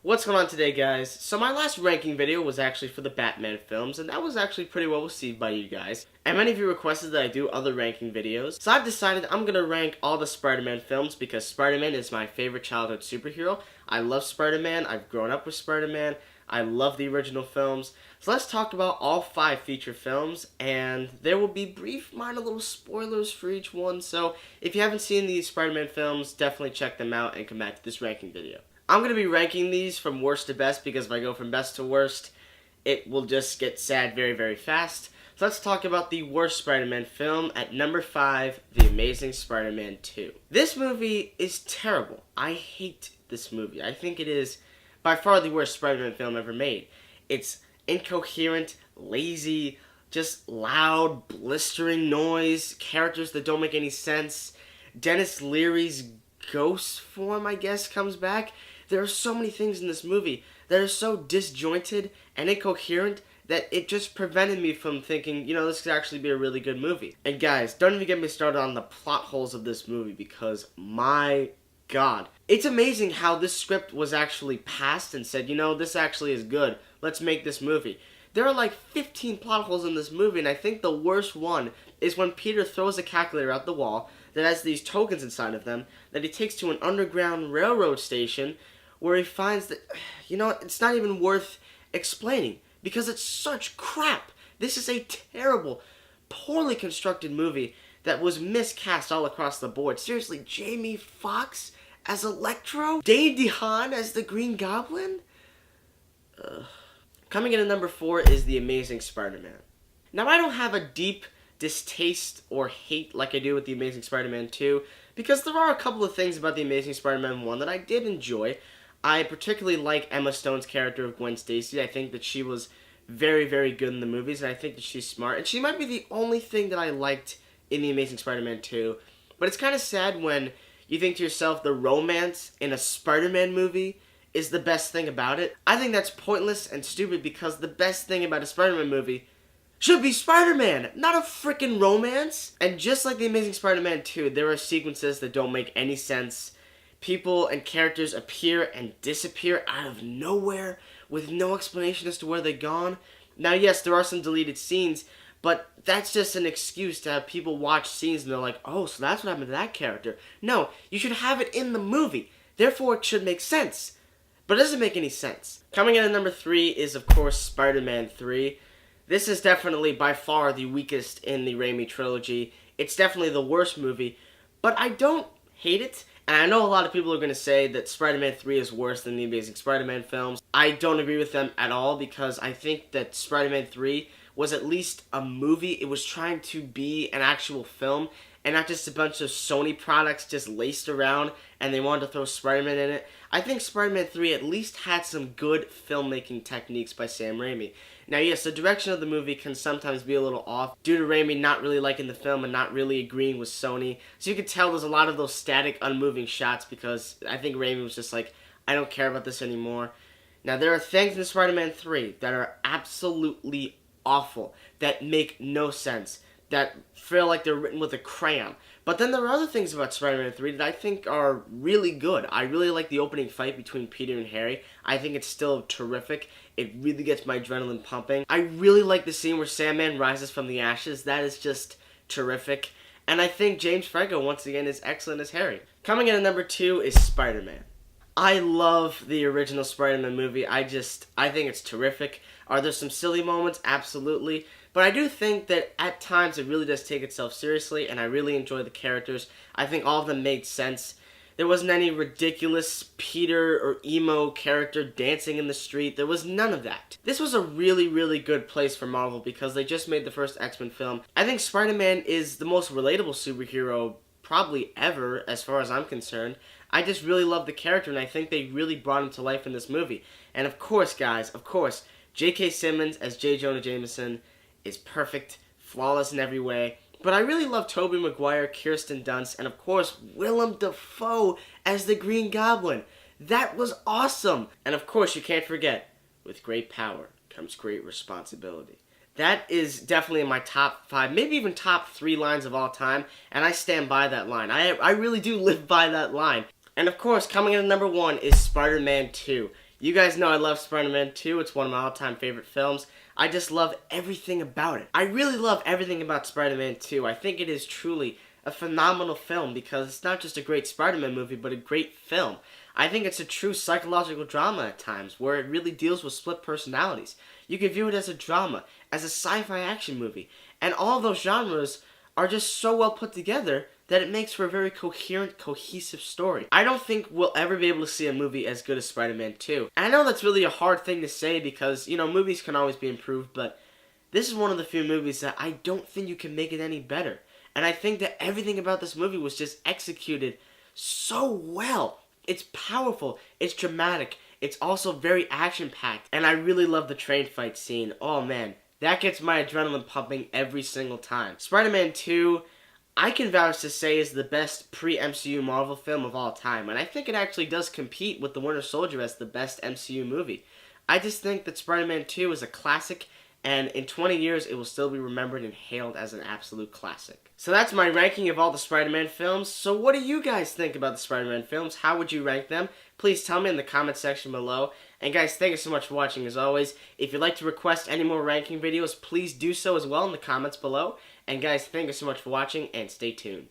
What's going on today, guys? So my last ranking video was actually for the Batman films, and that was actually pretty well received by you guys. And many of you requested that I do other ranking videos. So I've decided I'm going to rank all the Spider-Man films because Spider-Man is my favorite childhood superhero. I love Spider-Man, I've grown up with Spider-Man, I love the original films. So let's talk about all 5 feature films, and there will be brief, minor little spoilers for each one. So if you haven't seen these Spider-Man films, definitely check them out and come back to this ranking video. I'm going to be ranking these from worst to best because if I go from best to worst, it will just get sad very, very fast. So let's talk about the worst Spider-Man film. At number 5, The Amazing Spider-Man II. This movie is terrible. I hate this movie. I think it is by far the worst Spider-Man film ever made. It's incoherent, lazy, just loud, blistering noise, characters that don't make any sense. Dennis Leary's ghost form, I guess, comes back. There are so many things in this movie that are so disjointed and incoherent that it just prevented me from thinking, this could actually be a really good movie. And guys, don't even get me started on the plot holes of this movie because, my God. It's amazing how this script was actually passed and said, this actually is good. Let's make this movie. There are like 15 plot holes in this movie, and I think the worst one is when Peter throws a calculator out the wall that has these tokens inside of them that he takes to an underground railroad station where he finds that, it's not even worth explaining because it's such crap. This is a terrible, poorly constructed movie that was miscast all across the board. Seriously, Jamie Foxx as Electro? Dane DeHaan as the Green Goblin? Coming in at number 4 is The Amazing Spider-Man. Now, I don't have a deep distaste or hate like I do with The Amazing Spider-Man 2 because there are a couple of things about The Amazing Spider-Man 1 that I did enjoy. I particularly like Emma Stone's character of Gwen Stacy. I think that she was very, very good in the movies, and I think that she's smart. And she might be the only thing that I liked in The Amazing Spider-Man 2. But it's kind of sad when you think to yourself the romance in a Spider-Man movie is the best thing about it. I think that's pointless and stupid because the best thing about a Spider-Man movie should be Spider-Man, not a freaking romance. And just like The Amazing Spider-Man 2, there are sequences that don't make any sense. People and characters appear and disappear out of nowhere with no explanation as to where they've gone. Now, yes, there are some deleted scenes, but that's just an excuse to have people watch scenes and they're like, oh, so that's what happened to that character. No, you should have it in the movie. Therefore, it should make sense. But it doesn't make any sense. Coming in at number 3 is, of course, Spider-Man 3. This is definitely by far the weakest in the Raimi trilogy. It's definitely the worst movie, but I don't hate it. And I know a lot of people are going to say that Spider-Man 3 is worse than the Amazing Spider-Man films. I don't agree with them at all because I think that Spider-Man 3 was at least a movie. It was trying to be an actual film and not just a bunch of Sony products just laced around and they wanted to throw Spider-Man in it. I think Spider-Man 3 at least had some good filmmaking techniques by Sam Raimi. Now, yes, the direction of the movie can sometimes be a little off due to Raimi not really liking the film and not really agreeing with Sony. So you can tell there's a lot of those static, unmoving shots because I think Raimi was just like, I don't care about this anymore. Now, there are things in Spider-Man 3 that are absolutely awful, that make no sense, that feel like they're written with a crayon. But then there are other things about Spider-Man 3 that I think are really good. I really like the opening fight between Peter and Harry. I think it's still terrific. It really gets my adrenaline pumping. I really like the scene where Sandman rises from the ashes. That is just terrific. And I think James Franco, once again, is excellent as Harry. Coming in at number 2 is Spider-Man. I love the original Spider-Man movie. I think it's terrific. Are there some silly moments? Absolutely. But I do think that at times it really does take itself seriously, and I really enjoy the characters. I think all of them made sense. There wasn't any ridiculous Peter or emo character dancing in the street. There was none of that. This was a really, really good place for Marvel because they just made the first X-Men film. I think Spider-Man is the most relatable superhero probably ever, as far as I'm concerned. I just really love the character, and I think they really brought him to life in this movie. And of course, guys, J.K. Simmons as J. Jonah Jameson is perfect, flawless in every way. But I really love Tobey Maguire, Kirsten Dunst, and of course, Willem Dafoe as the Green Goblin. That was awesome! And of course, you can't forget, with great power comes great responsibility. That is definitely in my top 5, maybe even top 3 lines of all time, and I stand by that line. I really do live by that line. And of course, coming in at number 1 is Spider-Man II. You guys know I love Spider-Man 2. It's one of my all-time favorite films. I just love everything about it. I really love everything about Spider-Man 2. I think it is truly a phenomenal film because it's not just a great Spider-Man movie, but a great film. I think it's a true psychological drama at times, where it really deals with split personalities. You can view it as a drama, as a sci-fi action movie, and all those genres are just so well put together that it makes for a very coherent, cohesive story. I don't think we'll ever be able to see a movie as good as Spider-Man 2. And I know that's really a hard thing to say because, movies can always be improved, but this is one of the few movies that I don't think you can make it any better. And I think that everything about this movie was just executed so well. It's powerful, it's dramatic, it's also very action-packed, and I really love the train fight scene. Oh man, that gets my adrenaline pumping every single time. Spider-Man 2, I can vouch to say, is the best pre-MCU Marvel film of all time, and I think it actually does compete with The Winter Soldier as the best MCU movie. I just think that Spider-Man 2 is a classic, and in 20 years it will still be remembered and hailed as an absolute classic. So that's my ranking of all the Spider-Man films. So what do you guys think about the Spider-Man films? How would you rank them? Please tell me in the comment section below. And guys, thank you so much for watching as always. If you'd like to request any more ranking videos, please do so as well in the comments below. And guys, thank you so much for watching and stay tuned.